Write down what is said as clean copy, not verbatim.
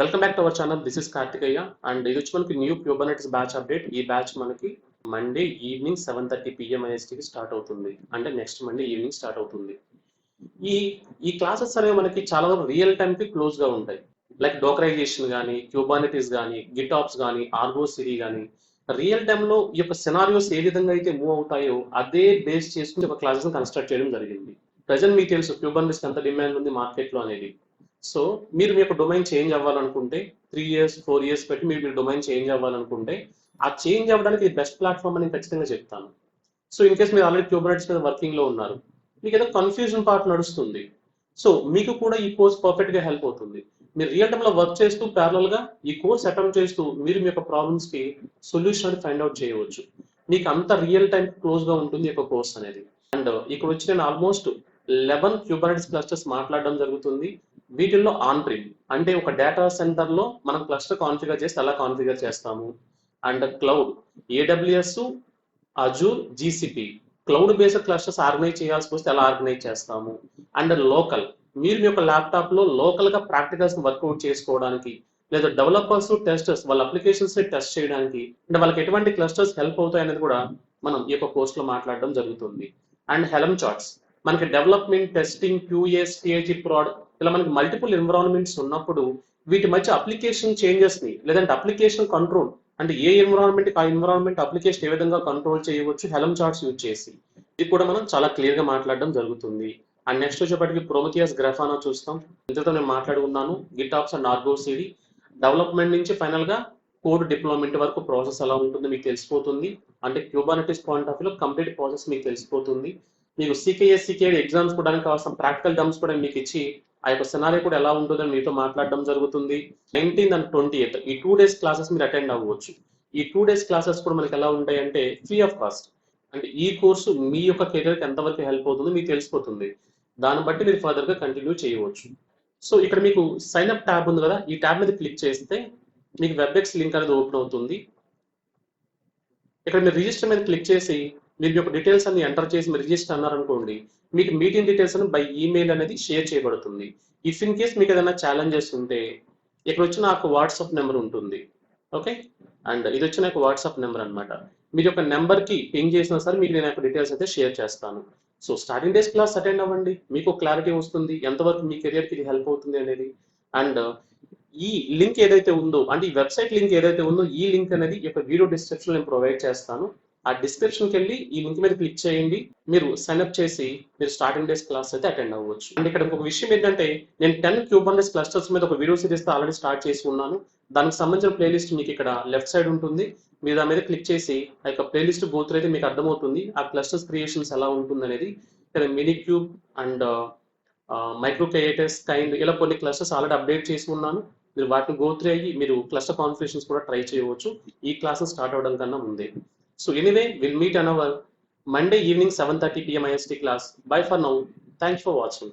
Welcome back to our channel. This is Karthikeya and ఇది వచ్చి మనకి న్యూ క్యూబర్నెటిస్ బ్యాచ్ అప్డేట్. ఈ బ్యాచ్ మనకి మండే ఈవినింగ్ 7:30 PM ISTకి స్టార్ట్ అవుతుంది. అంటే నెక్స్ట్ మండే ఈవినింగ్ స్టార్ట్ అవుతుంది. ఈ ఈ క్లాసెస్ అనేవి మనకి చాలా వరకు రియల్ టైం కి క్లోజ్ గా ఉంటాయి. లైక్ డోకరైజేషన్ కానీ, క్యూబర్నెటిస్ కానీ, గిటాప్స్ కానీ, ఆర్గో సిరీ కానీ రియల్ టైంలో ఈ యొక్క సినారియోస్ ఏ విధంగా అయితే మూవ్ అవుతాయో అదే బేస్ చేసుకుని ఒక క్లాసెస్ కన్స్ట్రక్ట్ చేయడం జరిగింది. ప్రజెంట్ మీకు తెలుసు క్యూబర్నెటిస్ ఎంత డిమాండ్ ఉంది మార్కెట్లో అనేది. సో మీరు మీ యొక్క డొమైన్ చేంజ్ అవ్వాలనుకుంటే 3 years 4 years పెట్టి మీరు డొమైన్ చేంజ్ అవ్వాలనుకుంటే ఆ చేంజ్ అవ్వడానికి ఇది బెస్ట్ ప్లాట్ఫామ్ అని ఖచ్చితంగా చెప్తాను. సో ఇన్ కేస్ మీరు ఆల్రెడీ క్యూబర్నెటిస్ మీద వర్కింగ్ లో ఉన్నారు, మీకు ఏదో కన్ఫ్యూజన్ పార్ట్ నడుస్తుంది, సో మీకు కూడా ఈ కోర్స్ పర్ఫెక్ట్ గా హెల్ప్ అవుతుంది. మీరు రియల్ టైమ్ లో వర్క్ చేస్తూ ప్యారలల్ గా ఈ కోర్స్ అటెంప్ట్ చేస్తూ మీరు మీ యొక్క ప్రాబ్లమ్స్ కి సొల్యూషన్ అని ఫైండ్ అవుట్ చేయవచ్చు. మీకు అంత రియల్ టైం క్లోజ్ గా ఉంటుంది ఈ యొక్క కోర్స్ అనేది. అండ్ ఇక్కడ వచ్చి నేను ఆల్మోస్ట్ 11 క్యూబర్నెటిస్ క్లస్టర్స్ మాట్లాడడం జరుగుతుంది. వీటిల్లో ఆన్ ప్రిమ్ అంటే ఒక డేటా సెంటర్ లో మనం క్లస్టర్ కాన్ఫిగర్ చేస్తే ఎలా కాన్ఫిగర్ చేస్తాము, and cloud AWS, Azure, GCP cloud based clusters organise చేయాల్సి వస్తే ఎలా ఆర్గనైజ్ చేస్తాము, అండ్ లోకల్ మీరు మీ యొక్క ల్యాప్టాప్ లో లోకల్ గా ప్రాక్టికల్స్ వర్కౌట్ చేసుకోవడానికి లేదా డెవలపర్స్ టెస్టర్స్ వాళ్ళ అప్లికేషన్స్ ని టెస్ట్ చేయడానికి అంటే వాళ్ళకి ఎటువంటి క్లస్టర్స్ హెల్ప్ అవుతాయి అనేది కూడా మనం ఈ యొక్క కోర్స్ లో మాట్లాడడం జరుగుతుంది. అండ్ హెలమ్ చార్ట్స్ మనకి development, testing, QS, PhD proud ఇలా మనకి మల్టిపుల్ ఎన్విరాన్మెంట్స్ ఉన్నప్పుడు వీటి మధ్య అప్లికేషన్ చేంజెస్ ని లేదంటే అప్లికేషన్ కంట్రోల్ అంటే ఏ ఎన్విరాన్మెంట్ ఆ ఎన్విరాన్మెంట్ అప్లికేషన్ ఏ విధంగా కంట్రోల్ చేయవచ్చు హెలమ్ చార్ట్స్ యూజ్ చేసి, ఇది కూడా మనం చాలా క్లియర్ గా మాట్లాడడం జరుగుతుంది. అండ్ నెక్స్ట్ వచ్చేప్పటికి ప్రోమిథియస్, గ్రాఫానా చూస్తాం. ఇంతతో నేను మాట్లాడుకున్నాను GitOps and Argo CD development నుంచి ఫైనల్ గా కోడ్ డిప్లాయ్మెంట్ వరకు ప్రాసెస్ ఎలా ఉంటుందో మీకు తెలిసిపోతుంది. అంటే క్యూబర్నెటిస్ పాయింట్ ఆఫ్ వ్యూలో కంప్లీట్ ప్రాసెస్ మీకు తెలిసిపోతుంది. మీకు సికేఎస్ సికేడి ఎగ్జామ్స్ కూడా కావాల్సిన ప్రాక్టికల్ డమ్స్ కూడా మీకు ఇచ్చి ఆ యొక్క సినారియో కూడా ఎలా ఉంటుందని మీతో మాట్లాడడం జరుగుతుంది. 19th and 28th ఈ 2 days క్లాసెస్ మీరు అటెండ్ అవ్వచ్చు. ఈ 2 days క్లాసెస్ కూడా మనకి ఎలా ఉంటాయి అంటే ఫ్రీ ఆఫ్ కాస్ట్. అంటే ఈ కోర్సు మీ యొక్క కెరీర్కి ఎంతవరకు హెల్ప్ అవుతుందో మీకు తెలిసిపోతుంది. దాన్ని బట్టి మీరు ఫర్దర్ గా కంటిన్యూ చేయవచ్చు. సో ఇక్కడ మీకు సైన్ అప్ ట్యాబ్ ఉంది కదా, ఈ ట్యాబ్ మీద క్లిక్ చేస్తే మీకు వెబ్ఎక్స్ లింక్ అనేది ఓపెన్ అవుతుంది. ఇక్కడ మీరు రిజిస్టర్ మీద క్లిక్ చేసి మీరు యొక్క డీటెయిల్స్ అన్ని ఎంటర్ చేసి మీరు రిజిస్టర్ అన్నారనుకోండి, మీకు మీటింగ్ డీటెయిల్స్ అని బై ఈమెయిల్ అనేది షేర్ చేయబడుతుంది. ఇఫ్ ఇన్ కేస్ మీకు ఏదైనా ఛాలెంజెస్ ఉంటే ఇక్కడ వచ్చి నాకు వాట్సాప్ నెంబర్ ఉంటుంది. ఓకే, అండ్ ఇది వచ్చి నాకు వాట్సాప్ నెంబర్ అనమాట. మీరు యొక్క నెంబర్కి పింగ్ చేసినా సరే మీకు నేను యొక్క డీటెయిల్స్ అయితే షేర్ చేస్తాను. So starting days class attend అవ్వండి, మీకు క్లారిటీ వస్తుంది ఎంతవరకు మీ కెరియర్కి ఇది హెల్ప్ అవుతుంది అనేది. అండ్ ఈ లింక్ ఏదైతే ఉందో అంటే ఈ వెబ్సైట్ లింక్ ఏదైతే ఉందో ఈ లింక్ అనేది ఈ యొక్క వీడియో డిస్క్రిప్షన్ నేను ప్రొవైడ్ చేస్తాను. ఆ డిస్క్రిప్షన్కి వెళ్ళి ఈ లింక్ మీద క్లిక్ చేయండి, మీరు సైన్అప్ చేసి మీరు స్టార్టింగ్ డేస్ క్లాస్ అయితే అటెండ్ అవ్వచ్చు. అండ్ ఇక్కడ ఒక విషయం ఏంటంటే నేను 10 క్యూబర్నెటిస్ క్లస్టర్స్ మీద ఒక వీడియో సిరీస్ ఆల్రెడీ స్టార్ట్ చేసి ఉన్నాను. దానికి సంబంధించిన ప్లేలిస్ట్ మీకు ఇక్కడ లెఫ్ట్ సైడ్ ఉంటుంది. మీరు దాని మీద క్లిక్ చేసి ఆ యొక్క ప్లేలిస్ట్ గోత్రు అయితే మీకు అర్థమవుతుంది ఆ క్లస్టర్స్ క్రియేషన్స్ ఎలా ఉంటుంది అనేది. ఇక్కడ minikube and MicroK8s kind ఇలా కొన్ని క్లస్టర్స్ ఆల్రెడీ అప్డేట్ చేసి ఉన్నాను. మీరు వాటిని గోత్రు అయ్యి మీరు క్లస్టర్ కాన్ఫిగరేషన్స్ కూడా ట్రై చేయవచ్చు ఈ క్లాసెస్ స్టార్ట్ అవడం కన్నా ముందే. So anyway, we'll meet on our Monday evening 7:30 PM IST class. Bye for now. Thanks for watching.